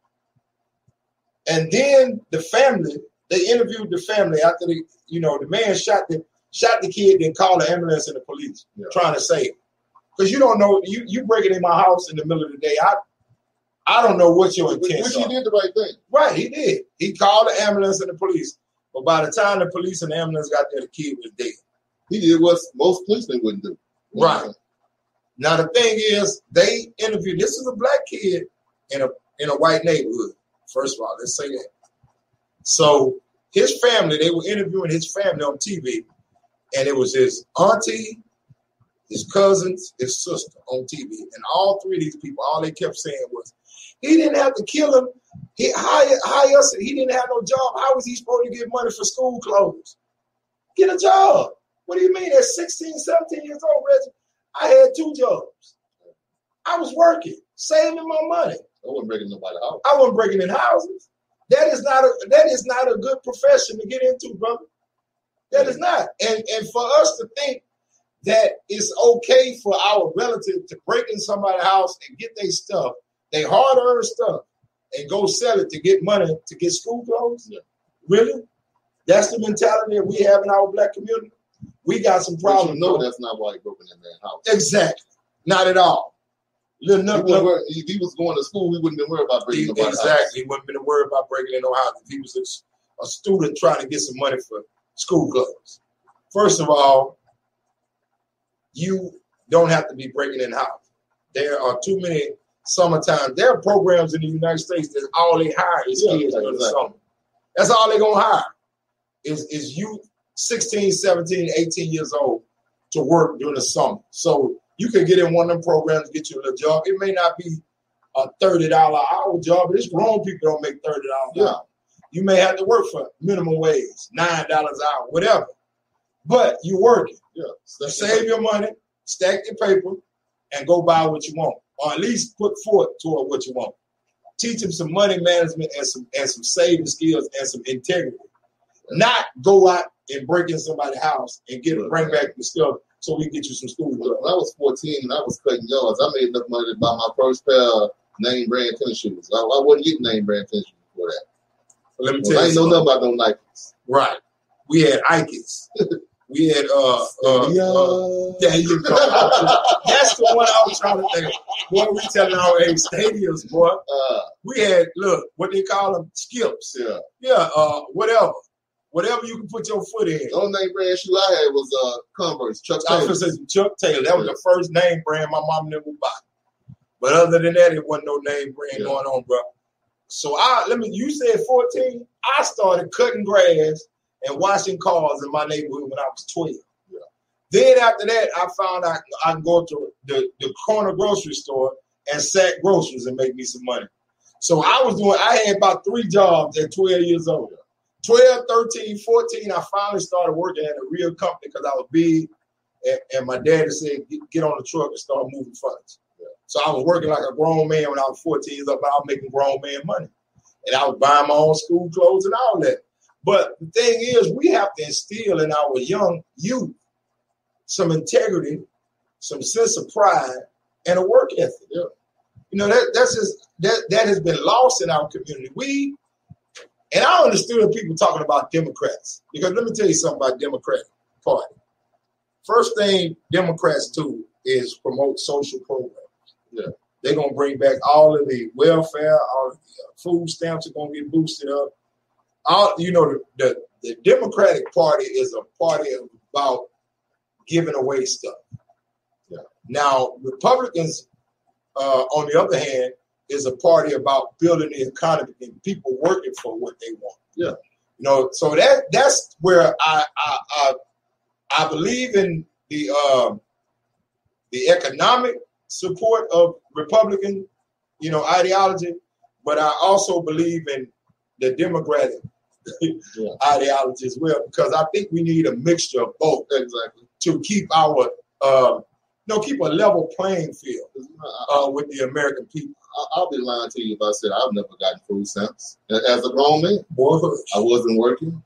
And then the family, they interviewed the family after the man shot the kid, then called the ambulance and the police trying to save him. Because you don't know, you breaking in my house in the middle of the day. I don't know what your intent is.
But he did the right thing.
Right, he did. He called the ambulance and the police. But by the time the police and the ambulance got there, the kid was dead.
He did what most policemen wouldn't do.
Right. Now the thing is, they interviewed. This is a black kid in a white neighborhood. First of all, let's say that. So his family, they were interviewing his family on TV, and it was his auntie, his cousins, his sister on TV, and all three of these people, all they kept saying was, he didn't have to kill him. He hired us. He didn't have no job. How was he supposed to get money for school clothes? Get a job. What do you mean? At 16, 17 years old, Reggie, I had 2 jobs. I was working, saving my money.
I wasn't breaking nobody's house.
I wasn't breaking in houses. That is not a good profession to get into, brother. That is not. And for us to think that it's okay for our relative to break in somebody's house and get their stuff, they hard-earned stuff, and go sell it to get money to get school clothes? Yeah. Really? That's the mentality that we have in our black community? We got some problems.
No, that's not why he broke in that man's house.
Exactly. Not at all.
If he was going to school, he wouldn't have been worried about breaking nobody's house.
Exactly. He wouldn't have been worried about breaking in no house. If he was a student trying to get some money for school clothes. First of all, you don't have to be breaking in house. There are too many summertime. There are programs in the United States that all they hire is kids during the summer. That's all they're going to hire is youth 16, 17, 18 years old to work during the summer. So you can get in one of them programs, get you a little job. It may not be a $30 an hour job, but it's grown people don't make $30 an hour. You may have to work for minimum wage, $9 an hour, whatever. But you're working. Yeah. So save your money, stack your paper, and go buy what you want. Or at least put forth toward what you want. Teach them some money management and some saving skills and some integrity. Not go out and break in somebody's house and bring back the stuff so we can get you some school.
When I was 14 and I was cutting yards, I made enough money to buy my first pair of name brand tennis shoes. I wasn't getting name brand tennis shoes before that.
Let me tell you,
I ain't know nothing about no Nikes.
Right. We had Ike's. We had there you go. That's the one I was trying to think of. Boy, we telling our age stadiums, boy. We had what they call them, skips. Yeah. Whatever you can put your foot in.
The only name brand shoe I had was Converse, Chuck Taylor.
I was going to say Chuck Taylor. That was the first name brand my mom never bought. But other than that, it wasn't no name brand going on, bro. So you said 14. I started cutting grass and washing cars in my neighborhood when I was 12. Yeah. Then after that, I found I can go to the corner grocery store and sack groceries and make me some money. So I had about 3 jobs at 12 years old. 12, 13, 14, I finally started working at a real company because I was big. And my daddy said, get on the truck and start moving funds. Yeah. So I was working like a grown man when I was 14 years old, but I was making grown man money. And I was buying my own school clothes and all that. But the thing is, we have to instill in our young youth some integrity, some sense of pride, and a work ethic. Yeah. You know, that has been lost in our community. And I understood people talking about Democrats, because let me tell you something about Democratic Party. First thing Democrats do is promote social programs. Yeah. They're going to bring back all of the welfare, all of the food stamps are going to get boosted up. The Democratic Party is a party about giving away stuff. Yeah. Now, Republicans, on the other hand, is a party about building the economy and people working for what they want. Yeah. You know, so that's where I believe in the economic support of Republican, ideology, but I also believe in the Democratic ideology as well, because I think we need a mixture of both. Exactly. To keep our keep a level playing field with the American people.
I'll be lying to you if I said I've never gotten food stamps. As a grown man, I wasn't working,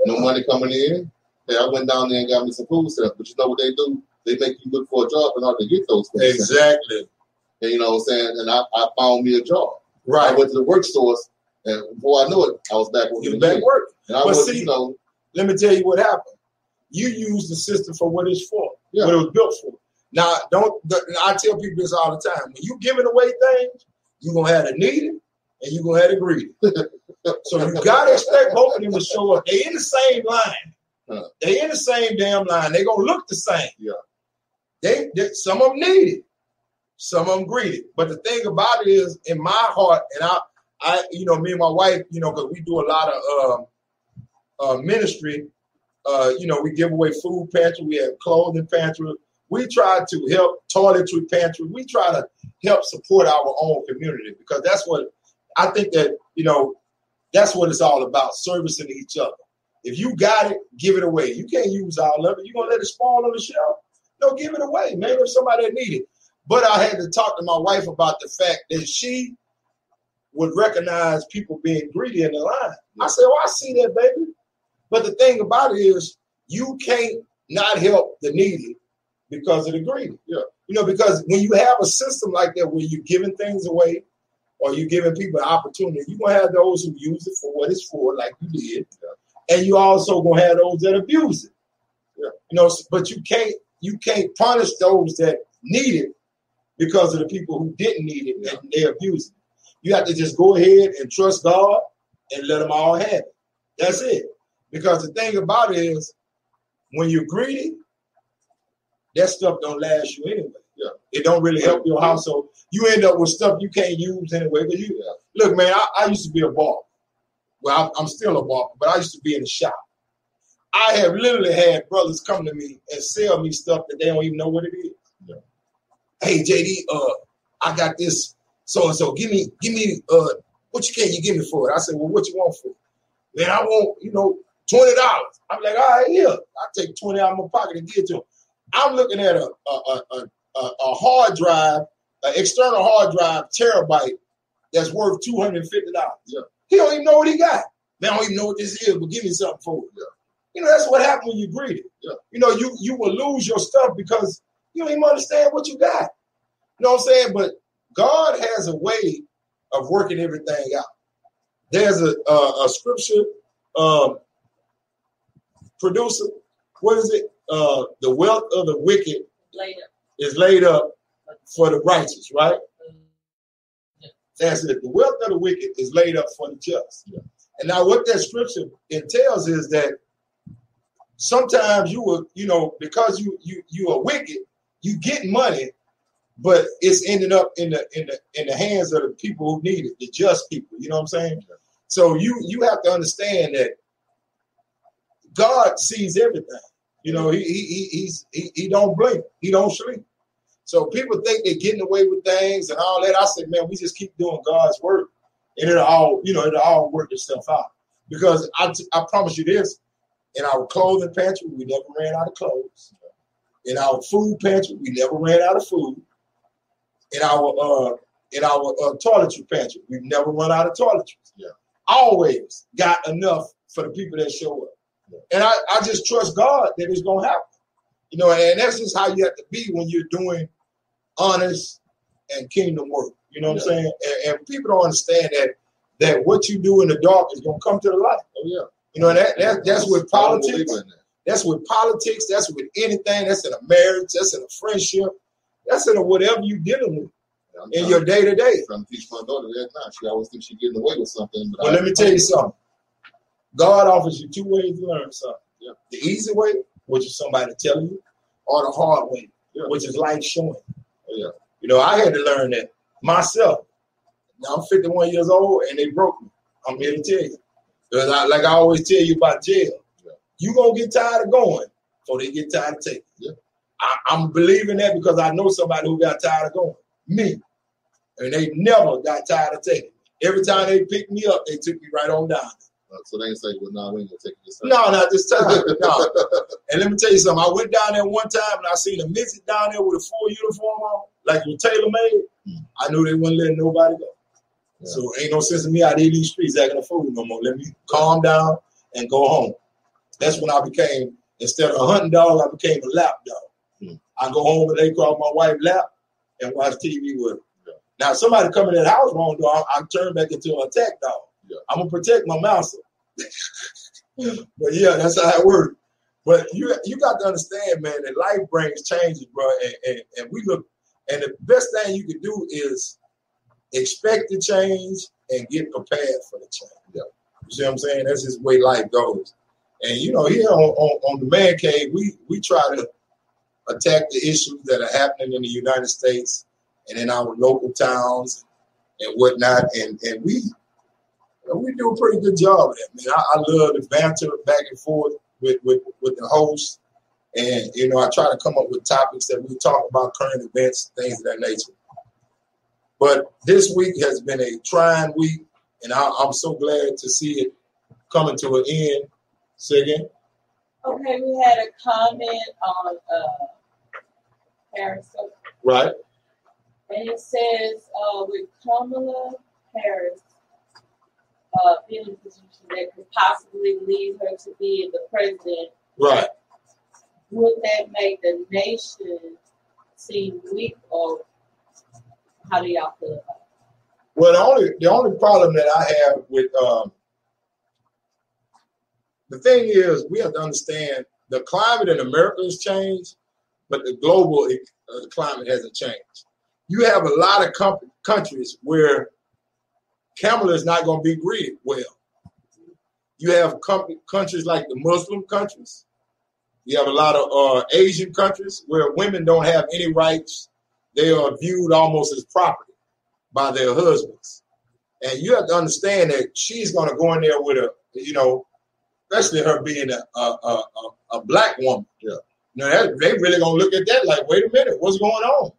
no money coming in. Hey, I went down there and got me some food stamps. But you know what they do? They make you look for a job in order to get those food stamps.
Exactly.
And you know what I'm saying? And I found me a job.
Right.
I went to the work source, and before I knew it, I was back working.
Back working.
And
let me tell you what happened. You use the system for what it's for, what it was built for. Now, I tell people this all the time. When you giving away things, you're going to have the needy and you're going to have the greedy. So you got to expect both of them to show up. They in the same line. They in the same damn line. They going to look the same. Yeah. They some of them needy. Some of them greedy. But the thing about it is, in my heart, and I me and my wife, because we do a lot of ministry, we give away food pantry. We have clothing pantry. We try to help toiletry pantry. We try to help support our own community, because that's what I think that's what it's all about, servicing each other. If you got it, give it away. You can't use all of it. You going to let it spoil on the shelf? No, give it away, man, if somebody that need it. But I had to talk to my wife about the fact that she would recognize people being greedy in the line. I said, I see that, baby. But the thing about it is, you can't not help the needy because of the greedy. Yeah. Because when you have a system like that where you're giving things away or you're giving people an opportunity, you're going to have those who use it for what it's for, like you did. Yeah. And you also going to have those that abuse it. Yeah. But you can't punish those that need it because of the people who didn't need it and they abuse it. You have to just go ahead and trust God and let them all have it. That's it. Because the thing about it is, when you're greedy, that stuff don't last you anyway. Yeah. It don't really help your household. You end up with stuff you can't use anyway. But look, man, I used to be a barber. Well, I'm still a barber, but I used to be in the shop. I have literally had brothers come to me and sell me stuff that they don't even know what it is. Yeah. Hey, JD, I got this so-and-so. Give me what can you give me for it? I said, well, what you want for it? Man, I want, $20. I'm like, all right, here. I'll take 20 out of my pocket and give it to him. I'm looking at a hard drive, an external hard drive, terabyte, that's worth $250. Yeah. He don't even know what he got. Man, I don't even know what this is, but give me something for it. Yeah. That's what happens when you're greedy. Yeah. You will lose your stuff because you don't even understand what you got. You know what I'm saying? But God has a way of working everything out. There's a scripture. producer, what is it? The wealth of the wicked is laid up for the righteous, right? That's it. The wealth of the wicked is laid up for the just. Yeah. And now what that scripture entails is that sometimes you will, because you are wicked, you get money, but it's ending up in the hands of the people who need it, the just people. You know what I'm saying? Yeah. So you have to understand that God sees everything. He don't blink, he don't sleep. So people think they're getting away with things and all that. I said, man, we just keep doing God's work, and it'll all work itself out. Because I promise you this: in our clothing pantry, we never ran out of clothes. In our food pantry, we never ran out of food. In our toiletry pantry, we've never run out of toiletries. Yeah. Always got enough for the people that show up. Yeah. And I just trust God that it's gonna happen. And that's just how you have to be when you're doing honest and kingdom work. You know what I'm saying? And people don't understand that what you do in the dark is gonna come to the light. Oh yeah. That's with politics. That's with politics. That's with anything. That's in a marriage. That's in a friendship. That's in whatever you're dealing with in your day to day.
I'm trying to teach my daughter that now. She always thinks she's getting away with something.
But let me tell you something. God offers you two ways to learn something. Yeah. The easy way, which is somebody telling you, or the hard way, which is life showing. Oh, yeah. I had to learn that myself. Now I'm 51 years old and they broke me. I'm here to tell you. Because like I always tell you about jail, you going to get tired of going before they get tired of taking. Yeah. I'm believing that because I know somebody who got tired of going. Me. And they never got tired of taking. Every time they picked me up, they took me right on down.
So they ain't say, well, no, we ain't going to take you this time.
No, not this time. No. And let me tell you something. I went down there one time and I seen a midget down there with a full uniform on, like it was tailor-made. I knew they wouldn't let nobody go. Yeah. So ain't no sense in me out in these streets acting a fool no more. Let me calm down and go home. That's when I became, instead of a hunting dog, I became a lap dog. I go home and they call my wife lap and watch TV with her. Yeah. Now, if somebody come in that house wrong, dog, I turn back into an attack dog. Yeah. I'm going to protect my master. But yeah, that's how it works. But you got to understand, man, that life brings changes, bro. And we look, and the best thing you can do is expect the change and get prepared for the change. Yeah. You see what I'm saying? That's just the way life goes. And here on the Man Cave, we try to attack the issues that are happening in the United States and in our local towns and whatnot. And we do a pretty good job of that, man. I love the banter back and forth with the host. And, I try to come up with topics that we talk about, current events, things of that nature. But this week has been a trying week, and I'm so glad to see it coming to an end. Say again?
Okay, we had a comment on Harris.
Right.
And it says, with Kamala Harris being in a position that could possibly lead her to be the president,
right?
Would that make the nation seem weak, or how do y'all feel about it?
Well, the only problem that I have with the thing is, we have to understand the climate in America has changed, but the global climate hasn't changed. You have a lot of countries where Kamala is not going to be greeted well. You have countries like the Muslim countries. You have a lot of Asian countries where women don't have any rights. They are viewed almost as property by their husbands. And you have to understand that she's going to go in there with especially her being a black woman. Yeah. They really going to look at that like, wait a minute, what's going on?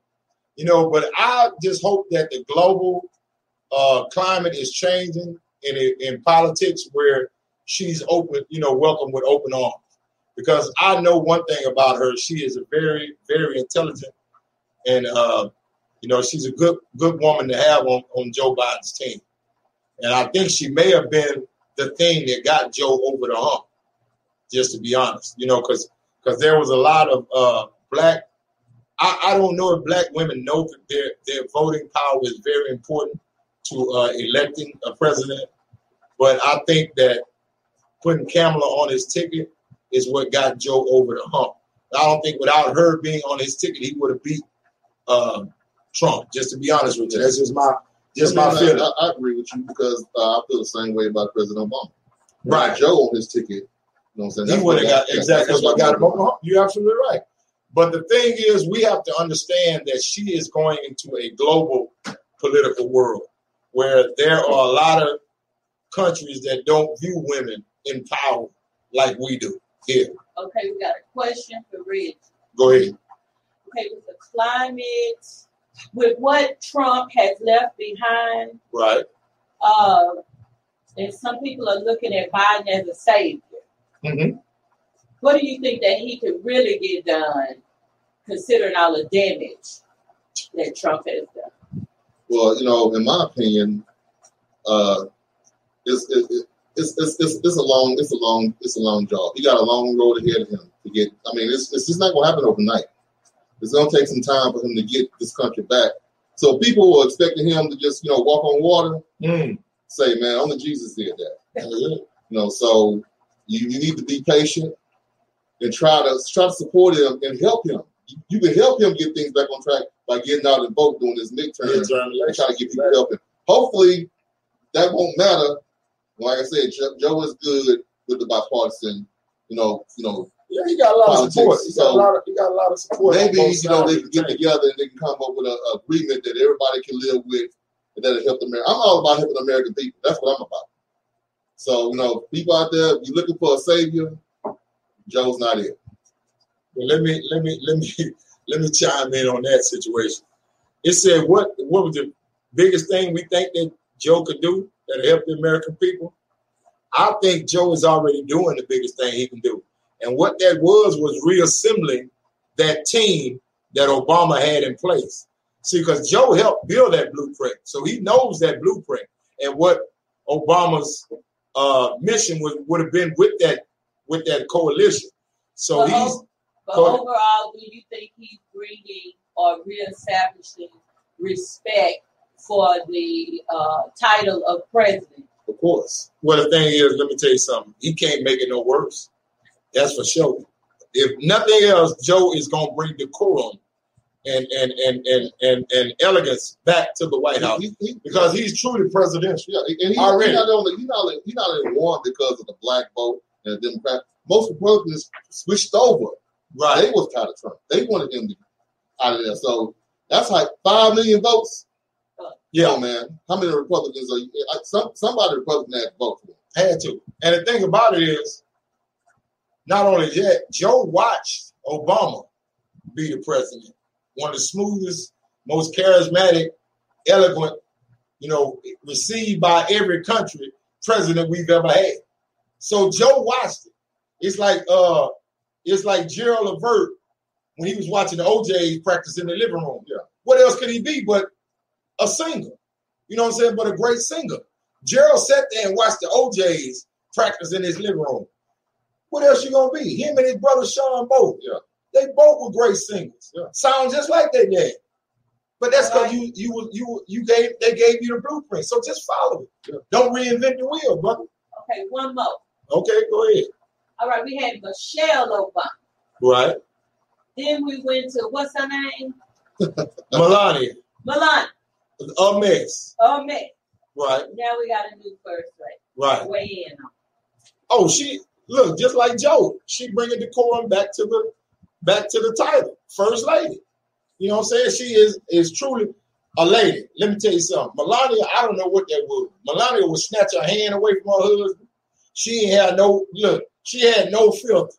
But I just hope that the global climate is changing in politics where she's open, welcome with open arms. Because I know one thing about her, she is a very, very intelligent and, she's a good woman to have on Joe Biden's team. And I think she may have been the thing that got Joe over the hump, just to be honest, because there was a lot of black, I don't know if black women know that their voting power is very important to electing a president. But I think that putting Kamala on his ticket is what got Joe over the hump. I don't think without her being on his ticket, he would have beat Trump. Just to be honest with you, that's just my feeling.
I agree with you because I feel the same way about President Obama.
Right,
Joe on his ticket, you know what I'm saying?
He would have got exactly what got him over the hump. You're absolutely right. But the thing is, we have to understand that she is going into a global political world where there are a lot of countries that don't view women in power like we do here.
Okay, we got a question for Rich.
Go ahead.
Okay, with the climate, with what Trump has left behind,
right?
And some people are looking at Biden as a savior.
Mm-hmm.
What do you think that he could really get done, considering all the damage that Trump has done?
Well, you know, in my opinion, it's a long job. He got a long road ahead of him to get. I mean, it's just not going to happen overnight. It's going to take some time for him to get this country back. So people were expecting him to just, you know, walk on water. Say, man, only Jesus did that. You know, so you need to be patient and try to support him and help him. You can help him get things back on track by getting out and vote during this midterm and trying to get people helping. Hopefully, that won't matter. Like I said, Joe is good with the bipartisan, you know.
Yeah, he got a lot of support. He got a lot of support.
Maybe they can get together and they can come up with an agreement that everybody can live with and that'll help America. I'm all about helping American people. That's what I'm about. So, you know, people out there, if you're looking for a savior, Joe's not it.
Well, let me chime in on that situation. It said what was the biggest thing we think that Joe could do that'll help the American people? I think Joe is already doing the biggest thing he can do. And what that was reassembling that team that Obama had in place. See, because Joe helped build that blueprint. So he knows that blueprint and what Obama's mission would have been with that coalition. So
but overall, do you think he's bringing or reestablishing respect for the title of president?
Of course. Well, the thing is, let me tell you something. He can't make it no worse. That's for sure. If nothing else, Joe is going to bring decorum and elegance back to the White House because he's truly presidential.
Yeah, and he's not only won because of the black vote and the Democrat. Most Republicans switched over.
Right.
They was tired of Trump. They wanted him to out of there. So that's like 5 million votes. Yeah, man. How many Republicans are? Somebody Republican had to vote for him.
Had to. And the thing about it is, not only that, Joe watched Obama be the president. One of the smoothest, most charismatic, eloquent, received by every country president we've ever had. So Joe watched it. It's like Gerald Levert when he was watching the OJs practice in the living room. Yeah. What else could he be but a singer? You know what I'm saying? But a great singer. Gerald sat there and watched the OJs practice in his living room. What else you gonna be? Him and his brother Sean both. Yeah. They both were great singers. Yeah. Sound just like their dad. But that's because they gave you the blueprint. So just follow it. Yeah. Don't reinvent the wheel, brother.
Okay, one more.
Okay, go ahead.
All right, we had Michelle Obama.
Right.
Then we went to, what's her name?
Melania. A mess. Right.
Now we got a new first lady.
Right.
Weigh in on.
Oh, she look just like Joe. She bringing decorum back to the title, first lady. You know what I'm saying? She is truly a lady. Let me tell you something. Melania, I don't know what that was. Melania would snatch her hand away from her husband. She had no filter.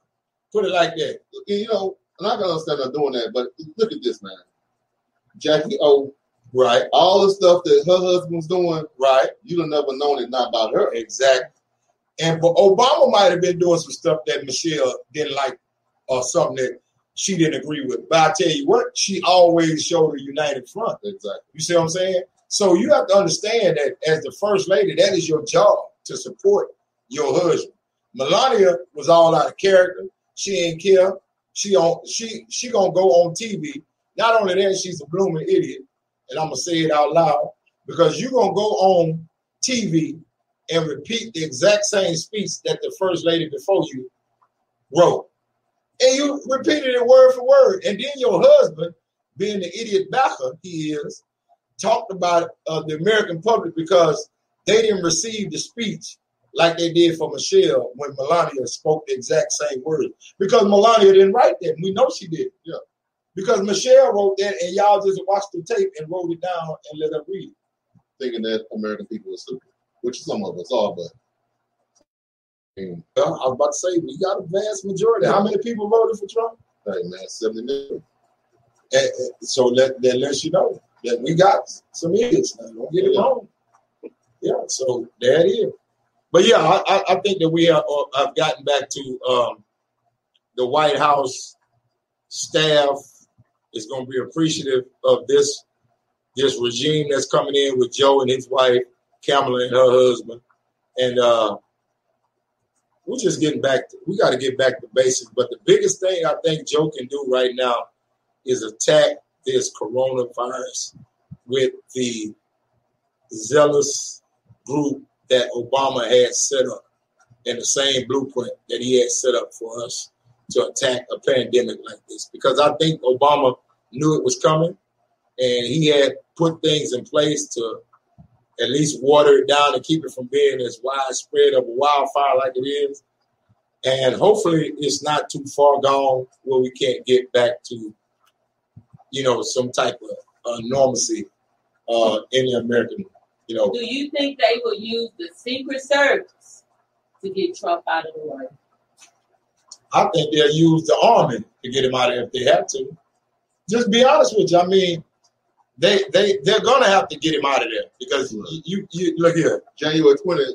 Put it like that.
And I can understand her doing that, but look at this, man. Jackie O.
Right.
All the stuff that her husband's doing.
Right.
You'd have never known it not about her.
Exactly. But Obama might have been doing some stuff that Michelle didn't like or something that she didn't agree with. But I tell you what, she always showed a united front.
Exactly.
You see what I'm saying? So you have to understand that as the first lady, that is your job to support your husband. Melania was all out of character. She ain't care. She gonna go on TV. Not only that, she's a blooming idiot. And I'm gonna say it out loud because you're gonna go on TV and repeat the exact same speech that the first lady before you wrote. And you repeated it word for word. And then your husband, being the idiot backer he is, talked about the American public because they didn't receive the speech like they did for Michelle when Melania spoke the exact same words. Because Melania didn't write that. We know she did. Yeah. Because Michelle wrote that and y'all just watched the tape and wrote it down and let her read it.
Thinking that American people are stupid, which some of us are, but
I was about to say, we got a vast majority. How many people voted for Trump?
Hey, man, 70 million.
So that lets you know that we got some idiots now. Don't get it wrong. Yeah, so there it is. But yeah, I think that we have gotten back to the White House staff is going to be appreciative of this regime that's coming in with Joe and his wife, Kamala and her husband. And we're just getting we got to get back to basics. But the biggest thing I think Joe can do right now is attack this coronavirus with the zealous group that Obama had set up in the same blueprint that he had set up for us to attack a pandemic like this. Because I think Obama knew it was coming and he had put things in place to at least water it down and keep it from being as widespread of a wildfire like it is. And hopefully it's not too far gone where we can't get back to, some type of normalcy in the American,
Do you think they will use the Secret Service to get Trump out of the way?
I think they'll use the army to get him out of there if they have to. Just be honest with you. I mean, they're gonna have to get him out of there because you look here.
January 20th,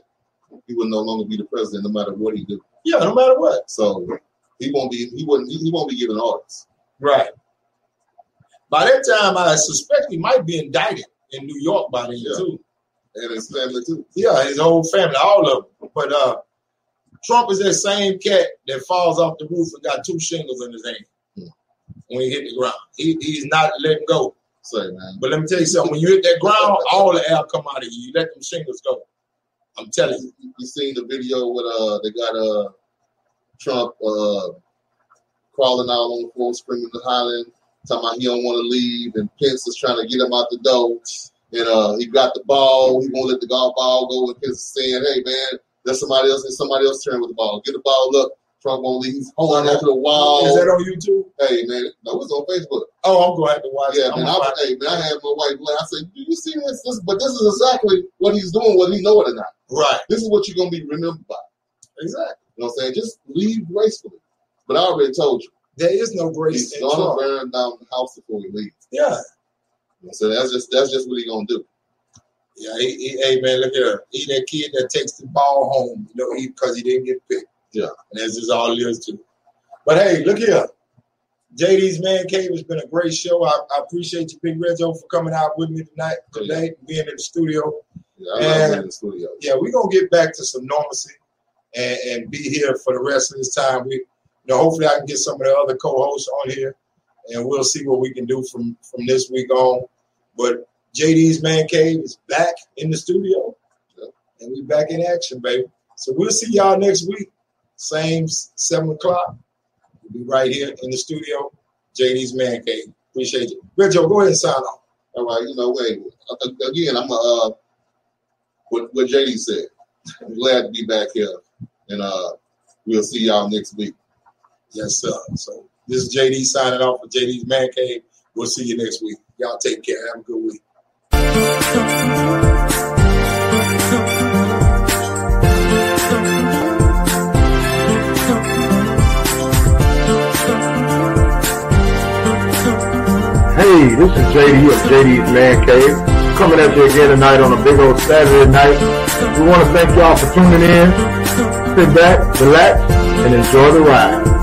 he will no longer be the president, no matter what he do.
Yeah, no matter what.
So he won't be giving orders.
Right. By that time, I suspect he might be indicted in New York by then too,
and his family too.
Yeah, his whole family, all of them. But Trump is that same cat that falls off the roof and got 2 shingles in his hand when he hit the ground. He's not letting go.
Say, man.
But let me tell you something. When you hit that ground, all the air come out of you. You let them shingles go. I'm telling you.
You seen the video with they got Trump crawling out on the floor, screaming and hollering, talking about he don't want to leave, and Pence is trying to get him out the door. And he got the ball. He won't let the golf ball go. And Pence is saying, "Hey man, there's somebody else. It's somebody else turn with the ball. Get the ball up." Trump won't leave. He's holding onto the wall.
Is that on YouTube?
Hey man, no, it's on Facebook.
Oh, I'm going to have to watch it.
Yeah, man. I had my wife play. I said, "Do you see this? But this is exactly what he's doing, whether he know it or not.
Right.
This is what you're gonna be remembered by.
Exactly.
You know what I'm saying? Just leave gracefully. But I already told you,
there is no grace.
He's gonna burn down the house before he leaves.
Yeah.
So that's just what he's gonna do.
Yeah. Hey man, look here. He that kid that takes the ball home, because he didn't get picked.
Yeah. And
that's just all it is too. But hey, look here. JD's Man Cave has been a great show. I appreciate you, Big Reggo, for coming out with me today, being in the studio.
Yeah, I love being in the studio.
Yeah, we're gonna get back to some normalcy and be here for the rest of this time. Hopefully I can get some of the other co-hosts on here and we'll see what we can do from this week on. But JD's Man Cave is back in the studio. Yeah. And we're back in action, baby. So we'll see y'all next week. Same 7 o'clock. We'll be right here in the studio. JD's Man Cave. Appreciate you. Reggo, go ahead and sign off.
All right, wait. Again, I'm what JD said. I'm glad to be back here. And we'll see y'all next week.
Yes, sir. So this is JD signing off for JD's Man Cave. We'll see you next week. Y'all take care. Have a good week.
Hey, this is JD of JD's Man Cave, coming at you again tonight on a big old Saturday night. We want to thank y'all for tuning in. Sit back, relax, and enjoy the ride.